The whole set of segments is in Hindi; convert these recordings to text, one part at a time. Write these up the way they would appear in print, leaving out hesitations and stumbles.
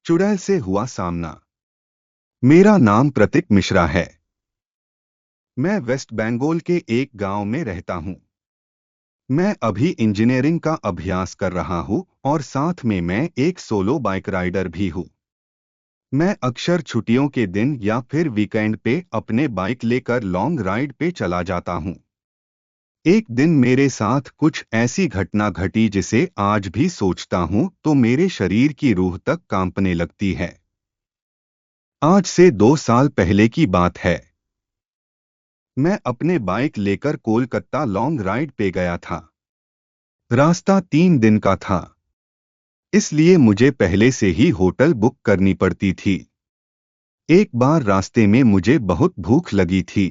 चुड़ैल से हुआ सामना। मेरा नाम प्रतीक मिश्रा है। मैं वेस्ट बंगाल के एक गांव में रहता हूं। मैं अभी इंजीनियरिंग का अभ्यास कर रहा हूं और साथ में मैं एक सोलो बाइक राइडर भी हूं। मैं अक्सर छुट्टियों के दिन या फिर वीकेंड पे अपने बाइक लेकर लॉन्ग राइड पे चला जाता हूं। एक दिन मेरे साथ कुछ ऐसी घटना घटी जिसे आज भी सोचता हूं तो मेरे शरीर की रूह तक कांपने लगती है। आज से 2 साल पहले की बात है। मैं अपने बाइक लेकर कोलकाता लॉन्ग राइड पे गया था। रास्ता 3 दिन का था, इसलिए मुझे पहले से ही होटल बुक करनी पड़ती थी। एक बार रास्ते में मुझे बहुत भूख लगी थी,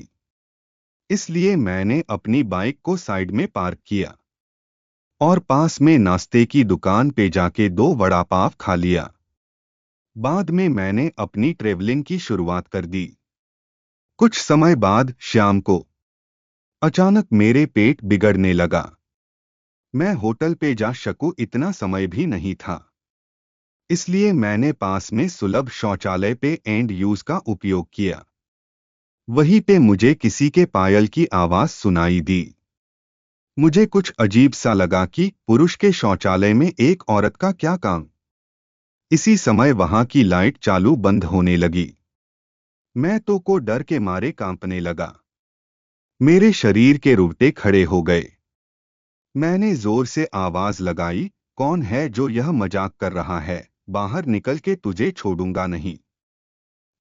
इसलिए मैंने अपनी बाइक को साइड में पार्क किया और पास में नाश्ते की दुकान पे जाके 2 वड़ा पाव खा लिया। बाद में मैंने अपनी ट्रेवलिंग की शुरुआत कर दी। कुछ समय बाद शाम को अचानक मेरे पेट बिगड़ने लगा। मैं होटल पे जा सकूं इतना समय भी नहीं था, इसलिए मैंने पास में सुलभ शौचालय पे एंड यूज का उपयोग किया। वहीं पे मुझे किसी के पायल की आवाज सुनाई दी। मुझे कुछ अजीब सा लगा कि पुरुष के शौचालय में एक औरत का क्या काम। इसी समय वहां की लाइट चालू बंद होने लगी। मैं तो को डर के मारे कांपने लगा। मेरे शरीर के रोंगटे खड़े हो गए। मैंने जोर से आवाज लगाई, कौन है जो यह मजाक कर रहा है? बाहर निकल के तुझे छोड़ूंगा नहीं।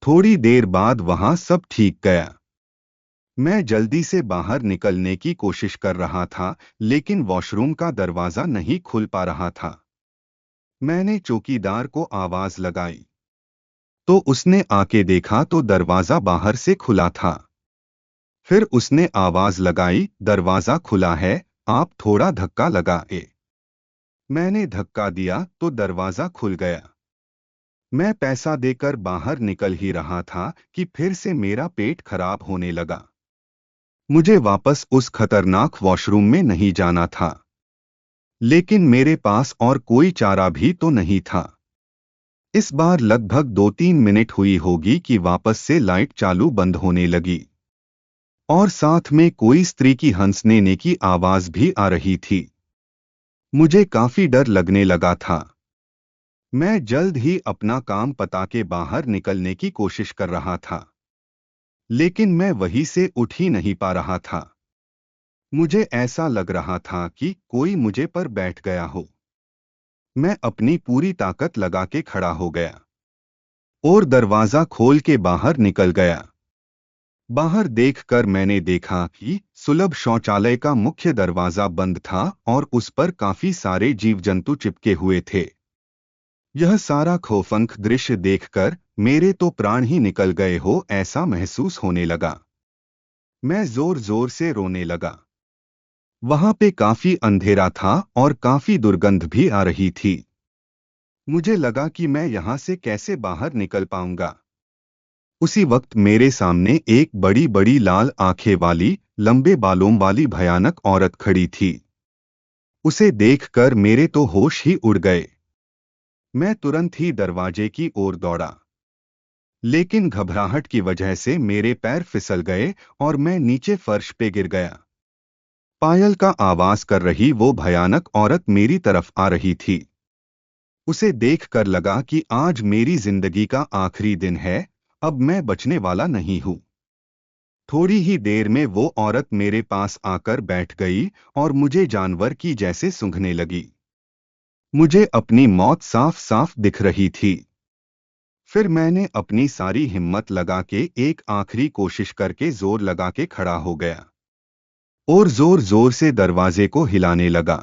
थोड़ी देर बाद वहां सब ठीक गया। मैं जल्दी से बाहर निकलने की कोशिश कर रहा था, लेकिन वॉशरूम का दरवाजा नहीं खुल पा रहा था। मैंने चौकीदार को आवाज लगाई, तो उसने आके देखा तो दरवाजा बाहर से खुला था। फिर उसने आवाज लगाई, दरवाजा खुला है, आप थोड़ा धक्का लगाए। मैंने धक्का दिया तो दरवाजा खुल गया। मैं पैसा देकर बाहर निकल ही रहा था कि फिर से मेरा पेट खराब होने लगा। मुझे वापस उस खतरनाक वॉशरूम में नहीं जाना था, लेकिन मेरे पास और कोई चारा भी तो नहीं था। इस बार लगभग 2-3 मिनट हुई होगी कि वापस से लाइट चालू बंद होने लगी और साथ में कोई स्त्री की हंसने की आवाज भी आ रही थी। मुझे काफी डर लगने लगा था। मैं जल्द ही अपना काम पता के बाहर निकलने की कोशिश कर रहा था, लेकिन मैं वहीं से उठ ही नहीं पा रहा था। मुझे ऐसा लग रहा था कि कोई मुझे पर बैठ गया हो। मैं अपनी पूरी ताकत लगा के खड़ा हो गया और दरवाजा खोल के बाहर निकल गया। बाहर देखकर मैंने देखा कि सुलभ शौचालय का मुख्य दरवाजा बंद था और उस पर काफी सारे जीव जंतु चिपके हुए थे। यह सारा खौफनाक दृश्य देखकर मेरे तो प्राण ही निकल गए हो ऐसा महसूस होने लगा। मैं जोर जोर से रोने लगा। वहां पे काफी अंधेरा था और काफी दुर्गंध भी आ रही थी। मुझे लगा कि मैं यहां से कैसे बाहर निकल पाऊंगा। उसी वक्त मेरे सामने एक बड़ी बड़ी लाल आंखें वाली, लंबे बालों वाली भयानक औरत खड़ी थी। उसे देखकर मेरे तो होश ही उड़ गए। मैं तुरंत ही दरवाजे की ओर दौड़ा, लेकिन घबराहट की वजह से मेरे पैर फिसल गए और मैं नीचे फर्श पे गिर गया। पायल का आवाज कर रही वो भयानक औरत मेरी तरफ आ रही थी। उसे देखकर लगा कि आज मेरी जिंदगी का आखिरी दिन है, अब मैं बचने वाला नहीं हूं। थोड़ी ही देर में वो औरत मेरे पास आकर बैठ गई और मुझे जानवर की जैसे सूंघने लगी। मुझे अपनी मौत साफ साफ दिख रही थी। फिर मैंने अपनी सारी हिम्मत लगा के एक आखिरी कोशिश करके जोर लगा के खड़ा हो गया और जोर जोर से दरवाजे को हिलाने लगा।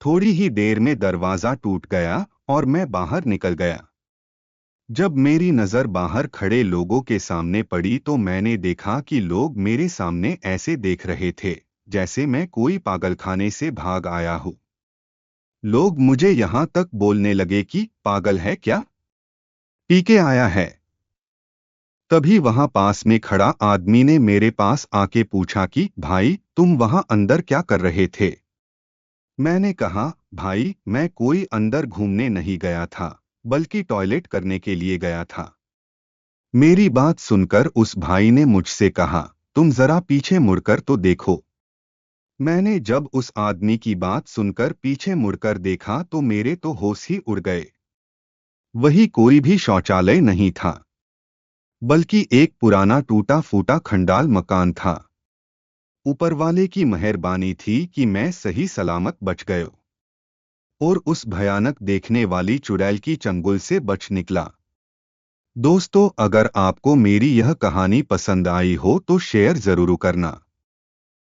थोड़ी ही देर में दरवाजा टूट गया और मैं बाहर निकल गया। जब मेरी नजर बाहर खड़े लोगों के सामने पड़ी तो मैंने देखा कि लोग मेरे सामने ऐसे देख रहे थे जैसे मैं कोई पागलखाने से भाग आया हूं। लोग मुझे यहां तक बोलने लगे कि पागल है क्या, पी के आया है। तभी वहां पास में खड़ा आदमी ने मेरे पास आके पूछा कि भाई तुम वहां अंदर क्या कर रहे थे। मैंने कहा भाई मैं कोई अंदर घूमने नहीं गया था, बल्कि टॉयलेट करने के लिए गया था। मेरी बात सुनकर उस भाई ने मुझसे कहा, तुम जरा पीछे मुड़कर तो देखो। मैंने जब उस आदमी की बात सुनकर पीछे मुड़कर देखा तो मेरे तो होश ही उड़ गए। वही कोई भी शौचालय नहीं था, बल्कि एक पुराना टूटा फूटा खंडाल मकान था। ऊपर वाले की मेहरबानी थी कि मैं सही सलामत बच गया और उस भयानक देखने वाली चुड़ैल की चंगुल से बच निकला। दोस्तों, अगर आपको मेरी यह कहानी पसंद आई हो तो शेयर जरूर करना।